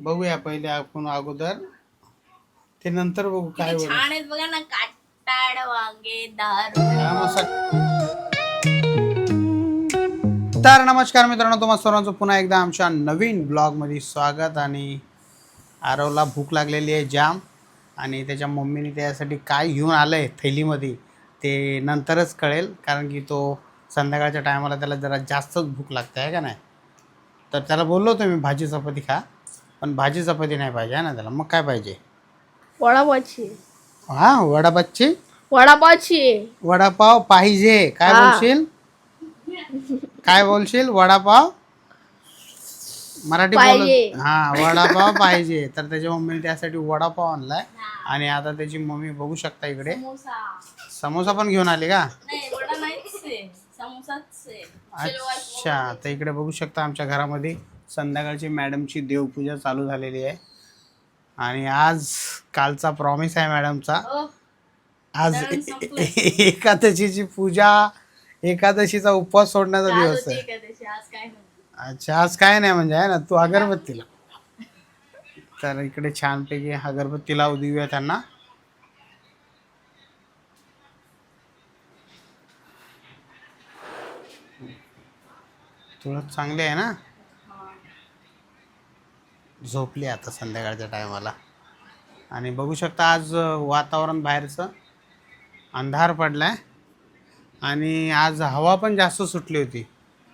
बघूया पहिले आपण अगोदर ते नंतर बघू काय किती बोलू. छान आहेत बघा ना, काटाड वांगे 10 हा, मग रुपये. तर नमस्कार मित्रांनो, तुम्हा सर्वांचं पुन्हा एकदा आमच्या नवीन ब्लॉगमध्ये स्वागत. आणि आरवला भूक लागलेली आहे जाम, आणि त्याच्या मम्मीने त्यासाठी काय घेऊन आलं आहे थैलीमध्ये ते नंतरच कळेल, कारण की तो संध्याकाळच्या टायमाला त्याला जरा जास्तच भूक लागते आहे का नाही. तर त्याला बोललो होतो मी भाजी चपाती खा, पण भाजी चपाती नाही पाहिजे आहे ना त्याला. मग काय पाहिजे? वडापावची हां, वडापावची वडापावची वडापाव पाहिजे. काय हा. बोलशील? काय बोलशील? वडापाव मराठी पाहिजे. बोलत. हां, वडापाव पाहिजे. तर त्याच्या मम्मीने त्यासाठी वडापाव आणलाय, आणि आता त्याची मम्मी बघू शकता इकडे समोसा समोसा पण घेऊन आली का? नाही, वडा नाहीच आहे, समोसाच आहे. अच्छा, तर इकडे बघू शकता आमच्या घरामध्ये संध्याकाळची मॅडमची देवपूजा चालू झालेली आहे. आणि आज कालचा प्रॉमिस आहे मॅडमचा, हो, आज दळण संपलं. एकादशीची पूजा, एकादशीचा उपवास सोडण्याचा काल दिवस होती आहे. एकादशी, आज काय नाही. अच्छा, आज काय नाही म्हणजे आहे ना, तू अगरबत्तीला. तर इकडे छानपैकी अगरबत्ती लावू देऊया त्यांना. तुळस चांगली आहे ना. झोपली आता संध्याकाळच्या टायमाला. आणि बघू शकता आज वातावरण बाहेरचं अंधार पडलाय, आणि आज हवा पण जास्त सुटली होती,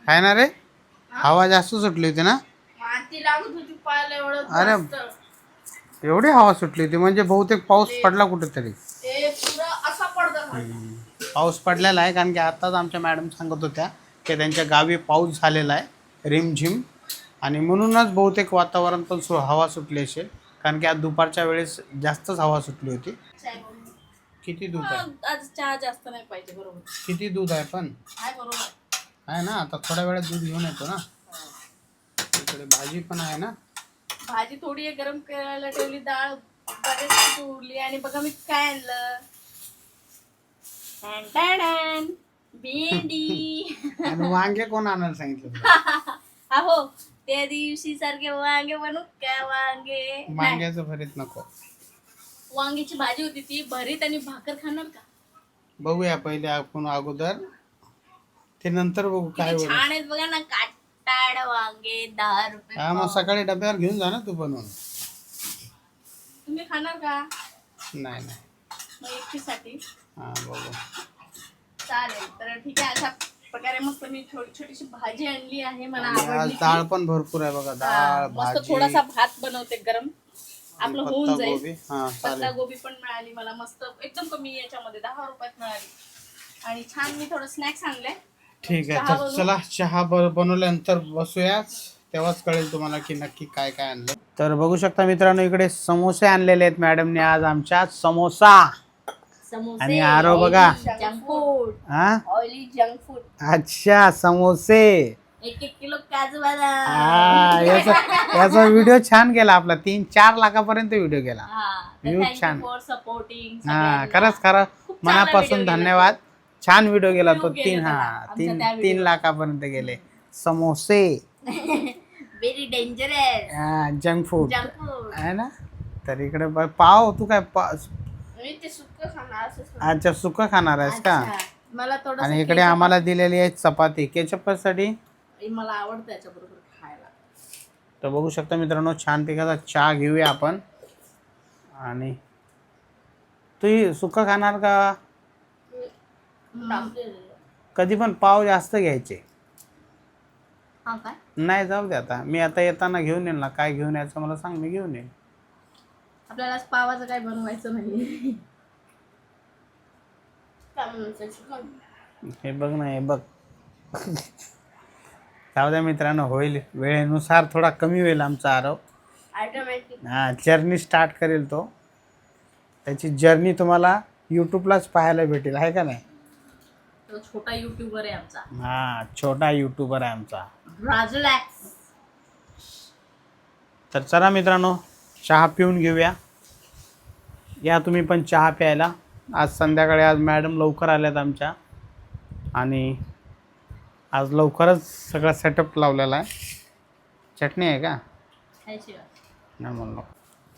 आहे ना रे? हवा जास्त सुटली होती ना. माती लागत होती पायाला एवढं अरे, जास्त. एवढी हवा सुटली होती म्हणजे बहुतेक पाऊस पडला कुठेतरी. ते पुरं असा पडदा झाला. पाऊस पडलेला आहे, कारण की आत्ताच आमच्या मॅडम सांगत होत्या की त्यांच्या गावी पाऊस झालेला आहे रिमझिम, आणि म्हणूनच बहुतेक वातावरण पण हवा सुटली असेल, कारण की आज दुपारच्या वेळेस जास्तच हवा सुटली होती. किती दूध आहे? आज चहा जास्त नाही पाहिजे. बरोबर किती दूध आहे पण? आहे, बरोबर आहे ना. आता थोड्या वेळात दूध घेऊन येतो ना. इकडे भाजी पण आहे ना. भाजी थोडी आहे, गरम करायला ठेवली. डाळ बरेच उरली. आणि बघा मी काय आणलं. टॅन टॅन, भेंडी. आणि वांगे कोण आणायला सांगितलं तुला? अहो, त्या दिवशी सारखे वांगे बनवू का? वांगे नाही, वांग्याचं भरीत नको. वांग्याची भाजी होती ती भरीत. आणि भाकर खाणार का? बघूया पहिले आपण अगोदर, ते नंतर बघू काय किती बोलू. छान आहेत बघा ना, काटाड वांगे 10 रुपये हा, मग पाव. सकाळी डब्यावर घेऊन जा ना तू बनवून. तुम्ही खाणार का? नाही नाही. मग एकटीसाठी हा, बघू. चालेल. तर ठीक आहे, अशा प्रकारे मस्त मी छोटीशी भाजी आणली आहे. मला आणि आज आवडली डाळ ती. पण भरपूर आहे बघा. हा, डाळ, मस्त भाजी, थोडासा भात बनवते गरम, आपलं पत्ता होऊन जाईल. गोबी. हा, पत्ता चालेल. गोबी पण मिळाली मला मस्त, एकदम कमी याच्यामध्ये 10 रुपयात मिळाली. आणि छान मी थोडं स्नॅक्स आणले. ठीक आहे, चहा तर बनवू? चला चहा बनवल्यानंतर बसूयाच, तेव्हाच कळेल तुम्हाला की नक्की काय काय आणलं. तर बघू शकता मित्रांनो, इकडे समोसे आणलेले आहेत मॅडमने आज आमच्या. समोसा. समोसे, आणि आरव बघा. जंक फूड, हा, ऑइली जंक फूड. अच्छा, समोसे. 1-1 किलो काजू बदाम. हा, याचा व्हिडिओ छान गेला आपला. 3-4 लाखापर्यंत व्हिडिओ गेला. Views छान. For supporting. हा, खरंच मनापासून धन्यवाद. छान व्हिडिओ गेला तो. View गेले त्याला, आमच्या त्या 3 व्हिडिओ. लाखापर्यंत गेले. समोसे, very dangerous junk food junk food. आहे ना. तर इकडे पाव, तू काय मी ते सुक्क खाणार असंच. अच्छा, सुका खाणार आहेस का? मला थोडं. आणि इकडे आम्हाला दिलेली आहे चपाती केचपसाठी. मला आवडतं त्याच्याबरोबर खायला. तर बघू शकता मित्रांनो, छान पिकाचा चहा घेऊया आपण. आणि तू सुका खाणार का? कधी पण पाव जास्त घ्यायचे. हा काय? नाही, जाऊ दे आता. मी आता येताना घेऊन येईल ना. काय घेऊन यायचं मला सांग, मी घेऊन येईल. आपल्याला आज पावाचं काय बनवायचं नाही. हे बघ ना, हे बघ. जाऊ द्या मित्रांनो, होईल वेळेनुसार. थोडा कमी होईल आमचा आरव. ऑटोमॅटिक. हा, जर्नी स्टार्ट करेल तो. त्याची जर्नी तुम्हाला यूट्यूबलाच पाहायला भेटेल, आहे का नाही. तो छोटा युट्यूबर आहे आमचा. हा, छोटा यूट्यूबर आहे आमचा. राजलॅक्स. तर चला मित्रांनो, चहा पिऊन घेऊया. या तुम्ही पण चहा प्यायला. आज संध्याकाळी, आज मॅडम लवकर आल्यात आमच्या, आणि आज लवकरच सगळा सेटअप लावलेला आहे. चटणी आहे का? खायची का? नाही म्हणलो.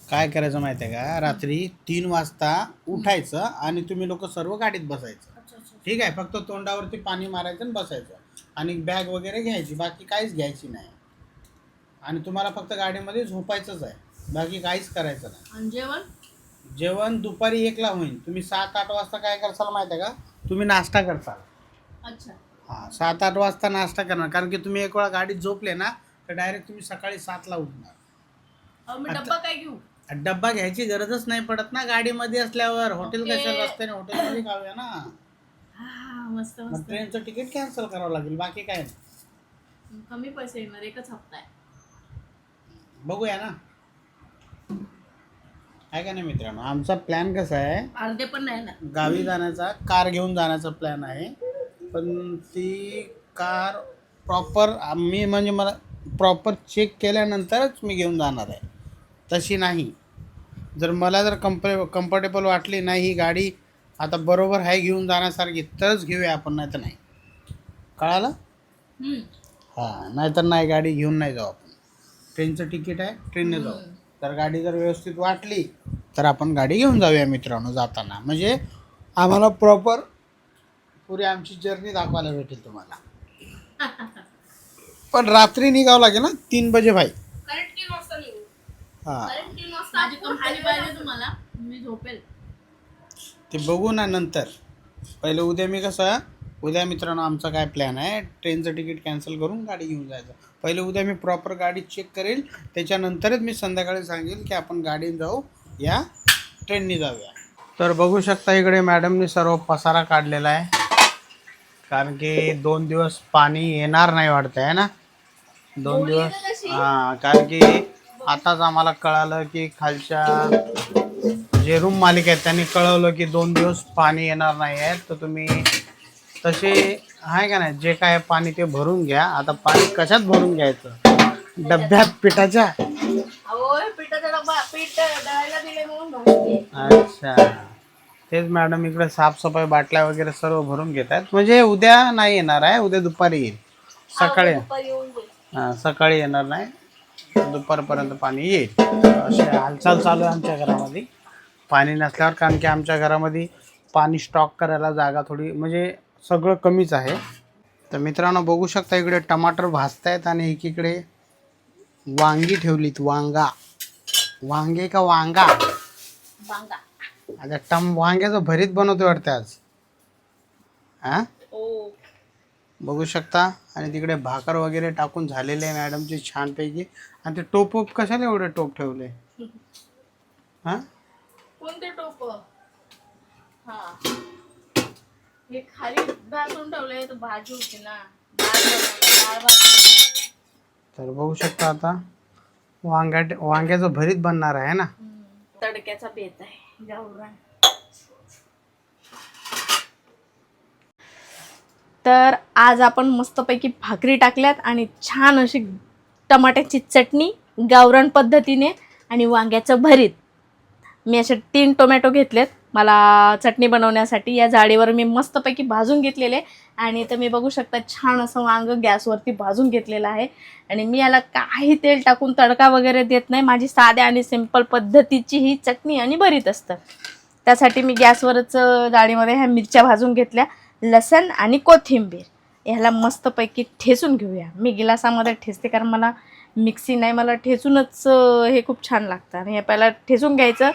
काय करायचं माहिती आहे का, रात्री 3 वाजता उठायचं आणि तुम्ही लोक सर्व गाडीत बसायचं. अच्छा अच्छा. ठीक आहे, फक्त तोंडावरती पाणी मारायचं आणि बसायचं आणि बॅग वगैरे घ्यायची, बाकी काहीच घ्यायची नाही. आणि तुम्हाला फक्त गाडीमध्ये झोपायचंच आहे, बाकी काहीच करायचं नाही. आणि जेवण जेवण दुपारी 1ला होईल. तुम्ही 7-8 वाजता काय करसाल माहिती आहे का, तुम्ही नाश्ता करसाल. अच्छा. हां, 7-8 वाजता नाश्ता करणार, कारण की तुम्ही एक वेळा गाडीत झोपले ना तर डायरेक्ट तुम्ही सकाळी 7ला उठणार. अहो मी डब्बा काय घेऊ? डब्बा घ्यायची गरजच नाही पडत ना गाडीमध्ये असल्यावर. Hotel okay. कशाला रस्त्याने हॉटेलमध्ये खाऊया ना. हा मस्त मग मस्त. ट्रेनचं तिकीट कॅन्सल करावं लागेल, बाकी काय नाही. कमी पैसे येणार, एकच हप्ता आहे. बघूया ना, आहे का नाही मित्रांनो. आमचा प्लॅन कसा आहे, अर्धे पण नाही ना. गावी जाण्याचा, कार घेऊन जाण्याचा प्लॅन आहे. पण ती कार प्रॉपर मी म्हणजे मला प्रॉपर चेक केल्यानंतरच मी घेऊन जाणार आहे, तशी नाही. जर मला जर कम्फर्टेबल वाटली नाही ही गाडी आता बरोबर आहे घेऊन जाण्यासारखी, तरच घेऊया आपण, नाही तर नाही. कळालं? हां, नाहीतर नाही, गाडी घेऊन नाही जाऊ आपण. ट्रेनचं तिकीट आहे, ट्रेनने जाऊ. तर गाडी जर व्यवस्थित वाटली तर आपण गाडी घेऊन जाऊया मित्रांनो जाताना, म्हणजे आम्हाला प्रॉपर पुरी आमची जर्नी दाखवायला भेटेल तुम्हाला. पण रात्री निघावं लागेल ना 3 बजे भाई. करेक्ट 3 वाजता निघू. हां, करेक्ट 3 वाजता माझी कंपनी पाहिजे तुम्हाला, मी झोपेल. ते बघू ना नंतर. पहिले उद्या मी कसं, उद्या मित्रांनो आमचा काय प्लॅन आहे, ट्रेनचं तिकीट कॅन्सल करून गाडी घेऊन जायचं. पहिले उद्या मी प्रॉपर गाडी चेक करेल, त्याच्यानंतरच मी संध्याकाळी सांगेल की आपण गाडीने जाऊ या ट्रेनने जाऊया. तर बघू शकता इकडे मॅडमनी सर्व पसारा काढलेला आहे, कारण की 2 दिवस पाणी येणार नाही वाटतं आहे ना. 2 दिवस. हां, कारण की आताच आम्हाला कळालं की खालच्या जे रूम मालिक आहेत त्यांनी कळवलं की 2 दिवस पाणी येणार नाही आहे. तर तुम्ही तसे आहे का नाही, जे काय पाणी ते भरून घ्या. आता पाणी कशात भरून घ्यायचं, डब्यात पिठाच्या? अहो पिठाचा डब्बा, पीठ दळायला दिले म्हणून भाजते. अच्छा, तेच मॅडम इकडे साफसफाई, बाटल्या वगैरे सर्व भरून घेत आहेत. म्हणजे उद्या नाही येणार आहे, उद्या दुपारी येईल. सकाळी दुपारी येऊन जाईल. हां, सकाळी येणार नाही, दुपारपर्यंत पाणी येईल. असे हालचाल चालू आहे आमच्या घरामध्ये पाणी नसल्यावर, कारण की आमच्या घरामध्ये पाणी स्टॉक करायला जागा थोडी म्हणजे सगळं कमीच आहे. तर मित्रांनो बघू शकता इकडे टमाटर भाजत आहेत आणि एकीकडे वांगी ठेवलीत. वांगे का वांगा? वांगा. आता वांग्याचं भरीत बनवतो वाटतं आज. हां, ओ बघू शकता. आणि तिकडे भाकर वगैरे टाकून झालेले आहे मॅडमचे छानपैकी. आणि ते टोप कशाला एवढे टोप ठेवले? हां, कोणते टोप? हा, हे खाली भाजून ठेवले तर भाजी होती ना, डाळ भात. तर बघू शकता आता वांग्याचं भरीत बनणार आहे ना. तडक्याचा बेत आहे गावरान. तर आज आपण मस्तपैकी भाकरी टाकल्यात आणि छान अशी टमाट्याची चटणी गावरान पद्धतीने आणि वांग्याचं भरीत. मी असे 3 टोमॅटो घेतलेत मला चटणी बनवण्यासाठी. या जाळीवर मी मस्तपैकी भाजून घेतलेले आणि तर मी बघू शकता छान असं वांग गॅसवरती भाजून घेतलेलं आहे. आणि मी याला काही तेल टाकून तडका वगैरे देत नाही. माझी साध्या आणि सिंपल पद्धतीची ही चटणी आणि भरीत असतं. त्यासाठी मी गॅसवरच जाळीमध्ये ह्या मिरच्या भाजून घेतल्या, लसण आणि कोथिंबीर. ह्याला मस्तपैकी ठेचून घेऊया. मी गिलासामध्ये ठेचते कारण मला मिक्सी नाही, मला ठेचूनच हे खूप छान लागतं. आणि हे पहिला ठेचून घ्यायचं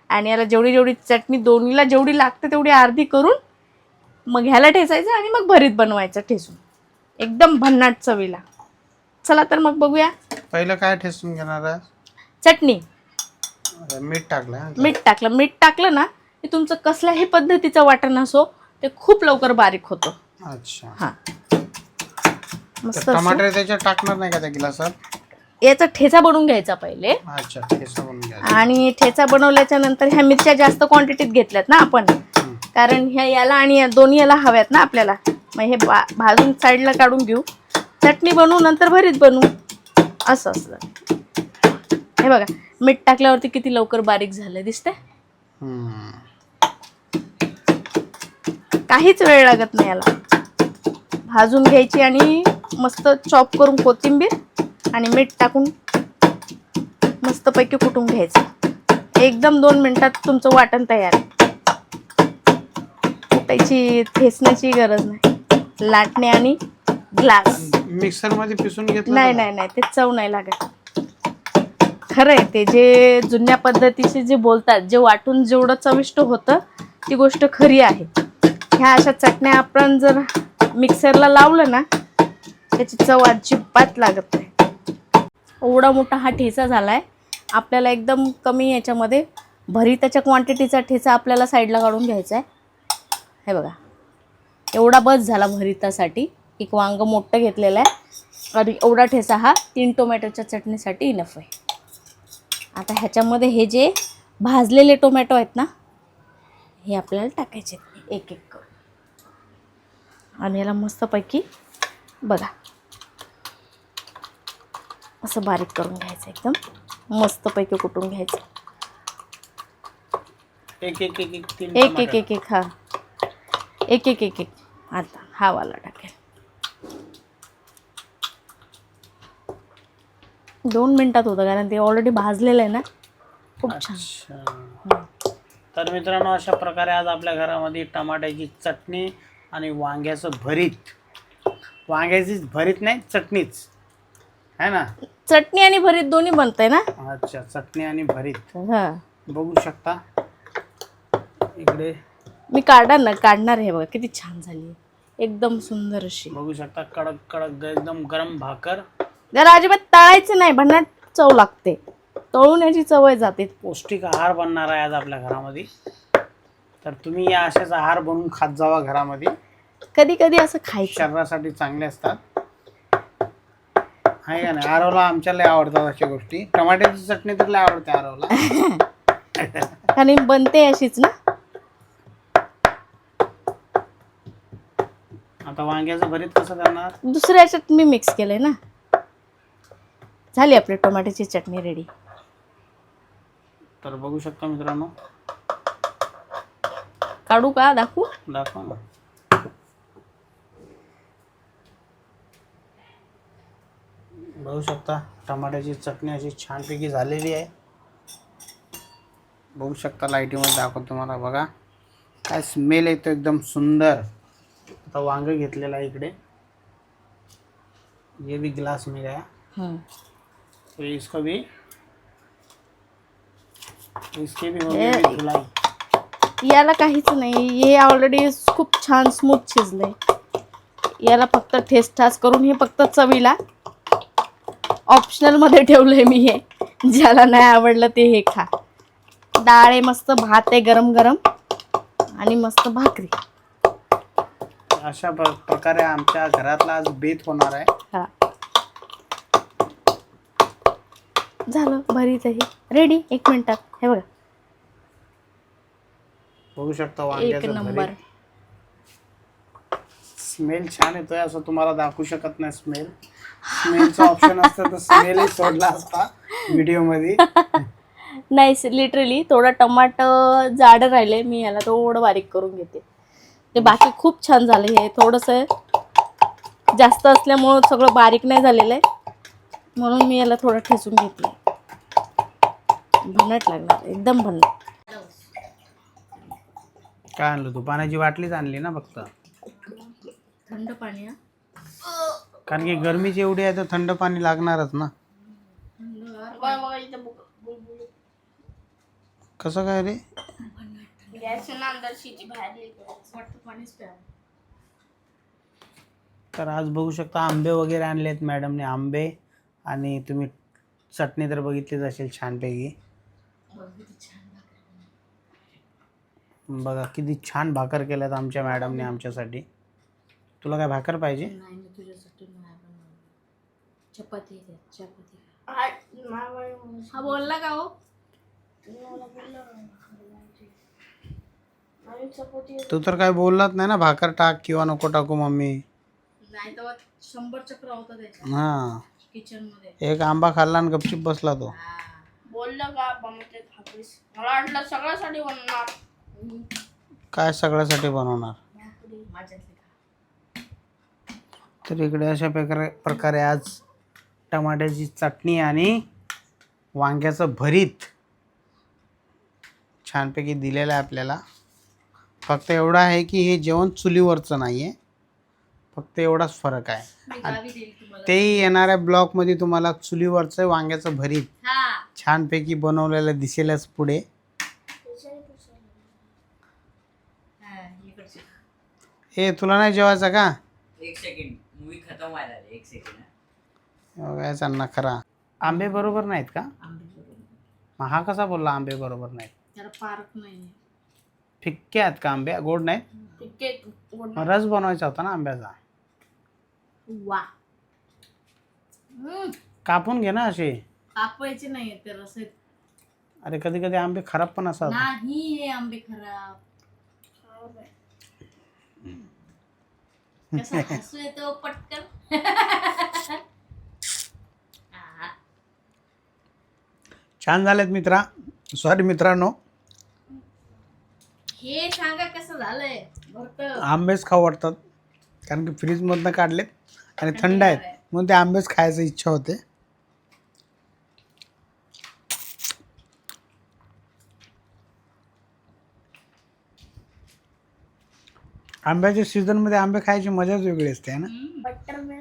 आणि याला जेवढी चटणी दोन्हीला जेवढी लागते तेवढी अर्धी करून मग ह्याला ठेचायचं आणि मग भरीत बनवायचं ठेचून, एकदम भन्नाट चवीला. चला तर मग बघूया. पहिलं काय ठेचून घेणार आहे? चटणी. मीठ टाकलं. मीठ टाकलं ना की तुमचं कसल्याही पद्धतीचं वाटण असो ते खूप लवकर बारीक होतं. अच्छा, हां, मस्त. टमाटर त्याच्यात टाकणार नाही का त्या गिलासात? याचा ठेचा बनवून घ्यायचा पहिले. अच्छा, ठेचा बनवून घ्यायचा. आणि ठेचा बनवल्याच्या नंतर ह्या मिरच्या जास्त क्वांटिटीत घेतल्यात ना आपण, कारण ह्या याला आणि या दोन्ही याला हव्यात ना आपल्याला. मग हे भाजून साईडला काढून घेऊ, चटणी बनवू, नंतर भरीत बनवू, असं असतं. हे बघा मीठ टाकल्यावरती किती लवकर बारीक झालं दिसतंय. काहीच वेळ लागत नाही याला. भाजून घ्यायची आणि मस्त चॉप करून कोथिंबीर आणि मीठ टाकून मस्त मस्तपैकी कुटून घ्यायचं. एकदम 2 मिनिटात तुमचं वाटण तयार आहे. कुटायची ठेचण्याची गरज नाही. लाटणे आणि ग्लास. मिक्सर मध्ये पिसून घेतलं नाही का? नाही नाही, ते चव नाही लागत. खरं आहे ते, जे जुन्या पद्धतीचे जे बोलतात, जे वाटून जेवढं चविष्ट होतं ती गोष्ट खरी आहे. ह्या अशा चटण्या आपण जर मिक्सरला लावलं ना, त्याची चव अजिबात लागत नाही. एवढा मोठा हा ठेचा झालाय. आपल्याला एकदम कमी याच्यामध्ये भरीताच्या क्वांटिटीचा ठेचा आपल्याला साईडला काढून घ्यायचा आहे. हे बघा, एवढा बस झाला भरीतासाठी. एक वांग मोठं घेतलेलं आहे आणि एवढा ठेचा हा 3 टोमॅटोच्या चटणीसाठी इनफ आहे. आता ह्याच्यामध्ये हे जे भाजलेले टोमॅटो आहेत ना, हे आपल्याला टाकायचे एक एक करून. आणि याला मस्तपैकी बघा असं बारीक करून घ्यायचं. एकदम मस्तपैकी कुटून घ्यायचं. एक एक एक एक तीन एक एक टमाटर. एक एक हा एक एक एक एक. आता हा वाला टाकेल. 2 मिनिटात होतं, कारण ते ऑलरेडी भाजलेलं आहे ना. खूप छान. अच्छा. तर मित्रांनो, अशा प्रकारे आज आपल्या घरामध्ये टमाट्याची चटणी आणि वांग्याचं भरीत. वांग्याची भरीत नाही, चटणीच है ना. चटणी आणि भरीत दोन्ही बनतंय ना. अच्छा, चटणी आणि भरीत हा, बघू शकता इकडे. मी काढणार आहे बघा, किती छान झाली. एकदम सुंदर अशी. बघू शकता कडक कडक एकदम गरम भाकर. त्याला अजिबात तळायचं नाही, भन्नाट चव लागते. तळून याची चवय जाते. पौष्टिक आहार बनणार आहे आज आपल्या घरामध्ये. तर तुम्ही या अशाच आहार बनवून खात जावा घरामध्ये. कधी कधी असं खायचं. शरीरासाठी चांगले असतात, आहे का नाही. आरवला आमच्या लय आवडतात अशा गोष्टी. टमाट्याची चटणी तर लय आवडते आरवला. आणि बनते अशीच ना. आता वांग्याचं भरीत कसं करणार. दुसऱ्या याच्यात मी मिक्स केलंय ना. झाली आपली टोमॅटोची चटणी रेडी. तर बघू शकता मित्रांनो. काढू का, दाखवू. दाखवा ना. बघू शकता टमाट्याची चटणी अशी छानपैकी झालेली आहे. बघू शकता लाईटीमध्ये दाखवतो तुम्हाला. बघा काय स्मेल येतो, एकदम सुंदर. आता वांग घेतलेलं आहे इकडे. ये भी ग्लास में गया, तो इसको भी, इसकी भी होगी अभी धुलाई. याला काहीच नाही, हे ऑलरेडी खूप छान स्मूथ शिजलंय. याला फक्त ठेस करून हे फक्त चवीला ऑप्शनल मध्ये ठेवलंय मी. हे ज्याला नाही आवडलं ते हे खा. डाळ आहे, मस्त भात आहे गरम गरम आणि मस्त भाकरी. अशा प्रकारे आमच्या घरातला आज बेत होणार आहे. हा, झालं भरीत आहे रेडी 1 मिनिटात. हे बघा, बघू शकता 1 वांग्याचं नंबर. भरीत. स्मेल छान येतोय, असं तुम्हाला दाखवू शकत नाही. स्मेलचं ऑप्शन असतं तर स्मेलही सोडला असता व्हिडिओ मध्ये. नाही, लिटरली थोडं टमाटर जाड राहिले, मी याला थोडं बारीक करून घेते. ते बाकी खूप छान झालं. हे थोडंसं जास्त असल्यामुळं सगळं बारीक नाही झालेलं आहे, म्हणून मी याला थोडं ठेचून घेतलं. भन्नाट लागणार, एकदम भन्नाट. काय आणलं तू. पाण्याची बाटलीच आणली ना फक्त. थंड पाणी. कारण की गरमीची एवढी आहे तर थंड पाणी लागणारच ना. कसं काय रे. तर आज बघू शकता आंबे वगैरे आणले आहेत मॅडमने. आंबे आणि तुम्ही चटणी तर बघितलीच असेल छानपैकी. बघा किती छान भाकर केल्यात आमच्या मॅडमने आमच्यासाठी. तुला काय भाकर पाहिजे. चपाती. हा बोलला का हो. तू तर काय बोललात नाही ना, भाकर टाक किंवा नको टाकू मम्मी. नाही तर 100 चक्र होतं त्याच्या हा, किचन मध्ये. एक आंबा खाल्ला आणि गपचिप बसला तो. बोललं का बनवते भाकरी. मला वाटलं सगळ्यासाठी बनणार. काय सगळ्यासाठी बनवणार. तर इकडे अशा प्रकारे आज टमाट्याची चटणी आणि वांग्याचं भरीत छानपैकी दिलेलं आहे आपल्याला. फक्त एवढं आहे की हे जेवण चुलीवरचं नाही आहे, फक्त एवढाच फरक आहे. मी गावी देईल तुम्हाला. तेही येणाऱ्या ब्लॉगमध्ये तुम्हाला चुलीवरचं वांग्याचं भरीत हा छानपैकी बनवलेलं दिसेलच पुढे. हा, इकडचे. हे तुला नाही जेवायचं का? एक सेकंड मूवी खतम व्हायला आली. एक सेकंड बघायचा नखरा. आंबे बरोबर नाहीत का? मग हा कसा बोलला आंबे बरोबर नाहीत? त्याला पार्क नाही. फिक्के आहेत का आंबे? गोड नाहीत? ठीक आहे. मग रस बनवायचा होता ना आंब्याचा. वा कापून घे ना असे. कापवायचे नाहीये ते रस आहेत. अरे कधी कधी आंबे खराब पण असतात. नाही हे आंबे खराब. कसं हसू येतो पटकन. आ, छान झालेत मित्रांनो. हे सांगा कसं झालंय भरतं. आंबेच खाऊ वाटतात कारण की फ्रीजमधनं काढलेत आणि थंड आहेत म्हणून ते आंबेच खायचं इच्छा होते. आंब्याच्या सीझनमध्ये आंबे खायची मजाच वेगळी असते है ना.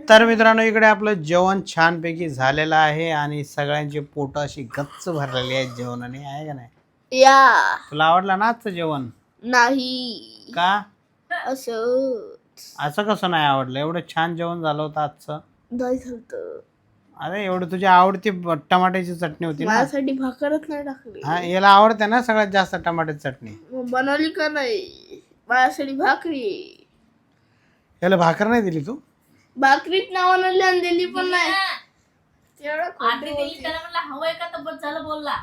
तर मित्रांनो इकडे आपलं जेवण छानपैकी झालेलं आहे आणि सगळ्यांची पोट अशी गच्च भरलेली आहेत जेवणाने, आहे का नाही? या तुला आवडलं ना आजचं जेवण? नाही का? असं असं कसं नाही आवडलं? एवढं छान जेवण झालं होतं आजचं. नाही झालं. अरे एवढं तुझी आवडती टमाट्याची चटणी होती ना. माझ्यासाठी भाकरच नाही टाकली. हा याला आवडते ना सगळ्यात जास्त टमाट्याची चटणी. मग बनवली का नाही? माझ्यासाठी भाकरी. याला भाकर नाही दिली तू? भाकरीत नावानं लिहून दिली पण नाही. तेवढं खोटं आधी दिली त्याला म्हणलं हवंय का तर बस झालं बोलला.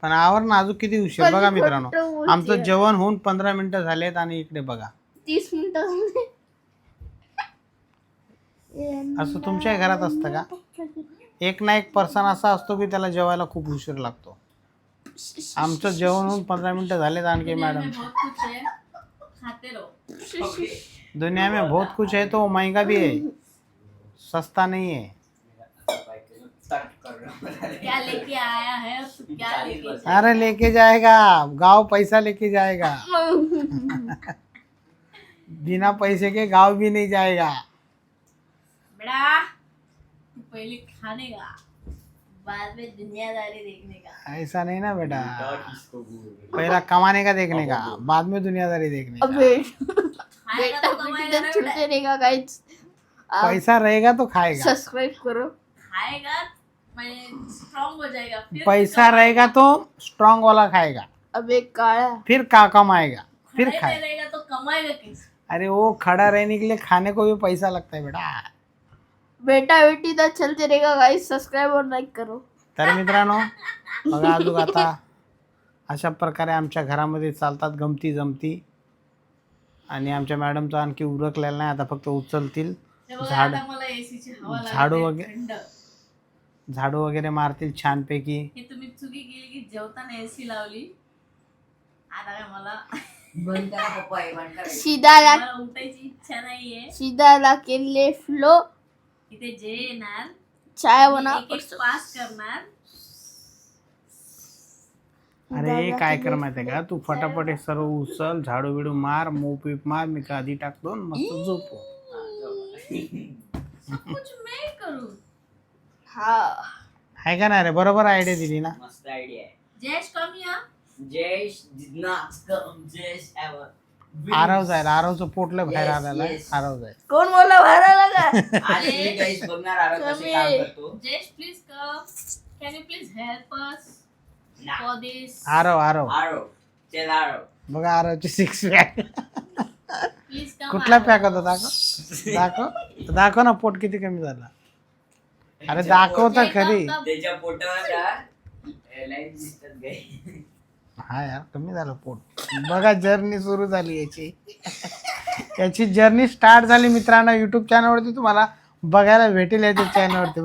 पण आवर ना अजून किती उशीर. पण बघा खोटं मित्रांनो बोलते. आमचं जेवण होऊन 15 मिनिटं झालेत आणि इकडे बघा 30 मिनिटं झाली. असं तुमच्या घरात असतं का? एक ना एक पर्सन असा असतो की त्याला जेवायला खूप उशीर लागतो. आमचं जेवण होऊन 15 मिनिटं झालेत आणखी मॅडम. बहुत कुछ है, खाते रहो. दुनिया में बहुत कुछ है तो महंगा भी है, सस्ता नहीं है. क्या लेके आया है और तू क्या लेके जा. अरे लेके जाएगा गांव, पैसा लेके जाएगा. बिना पैसे के गांव भी नहीं जाएगा. बेटा तू पहले खाने का बाद में दुनियादारी देखने का. ऐसा नहीं ना बेटा, पहला कमाने का देखने का, बाद में दुनियादारी देखने का. अबे खाएगा तो कमाएगा ना बेटा. छूटते रहेगा गाइस. पैसा रहेगा तो खाएगा, सब्सक्राइब करो. खाएगा मैं स्ट्रांग हो जाएगा. फिर पैसा रहेगा तो स्ट्रांग वाला खाएगा, अबे काळा. फिर का कमाएगा, फिर खड़े खाए. नहीं रहेगा तो कमाएगा कैसे. अरे वो खड़ा रहने के लिए खाने को भी पैसा लगता है बेटा. बेटा बेटी तर चलते रहेगा गाइस. सब्सक्राइब और लाईक करो. तर मित्रांनो बघा अजून आता अशा प्रकारे आमच्या घरामध्ये चालतात गमती जमती. आणि आमच्या मॅडमचं आणखी उरकलेलं नाही, आता फक्त उचलतील. हे बघा, झाड आता मला एसीची हवा लागते. झाडू वगैरे थंड. झाडू वगैरे मारतील छानपैकी. हे तुम्ही चुकी केली की जेवताना एसी लावली. आता काय मला बंद करा पप्पा हे बंद करा. सीधा मला उठायची इच्छा नाहीये. सीधा केले फ्लो. इथे जे येणार चाय मी बना. एक एक पास करणार. अरे काय कर माहितीये का, तू फटाफट हे सर्व उचल, झाडू बिडू मार, मूव पीप मार, मी आधी टाकतो आणि मस्त झोपू. सब कुछ मैं करू. हा आहे का नाही रे? बरोबर आयडिया दिली ना. मस्त आयडिया आहे. जयेश कम या. जयेश जितना कम जयेश ever. आरव जाईल, आरवचं पोटलं बाहेर Yes, आलेलं आहे. yes. आरव जाईल. कोण बोलला बाहेर आला का? आज मी गाईस बघणार आलो कसे काम करतो. Jayesh please come. Can you please help us for this. Aarav Aaro चल आरो. बघा आरवची 6 पॅक. Please come. कुठला पॅक होता? दाखव ना पोट किती कमी झाला. अरे दाखव तर खरी. त्याच्या पोटावर का लाईन दिसतात गाई. हा यार कमी झालं पोट. बघा जर्नी सुरू झाली याची जर्नी स्टार्ट झाली मित्रांनो. युट्यूब चॅनलवरती तुम्हाला बघायला भेटेल याच्या चॅनलवरती.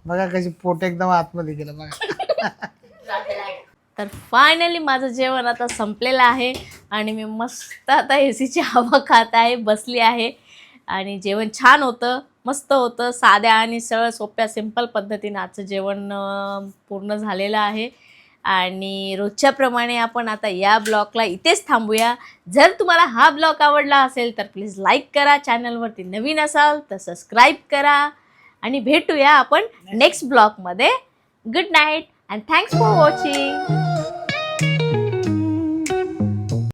बघा कशी पोट एकदम आतमध्ये गेलं बघा. तर फायनली माझं जेवण आता संपलेलं आहे आणि मी मस्त आता एसीची हवा खात आहे, बसली आहे आणि जेवण छान होतं. मस्त होतं. साध्या आणि सरळ सोप्या सिंपल पद्धतीने आजचं जेवण पूर्ण झालेलं आहे. आणि रोजच्याप्रमाणे आपण आता या ब्लॉगला इथेच थांबूया. जर तुम्हाला हा ब्लॉग आवडला असेल तर प्लीज लाईक करा. चॅनलवरती नवीन असाल तर सबस्क्राईब करा. आणि भेटूया आपण नेक्स्ट ब्लॉगमध्ये. Good night and thanks for watching.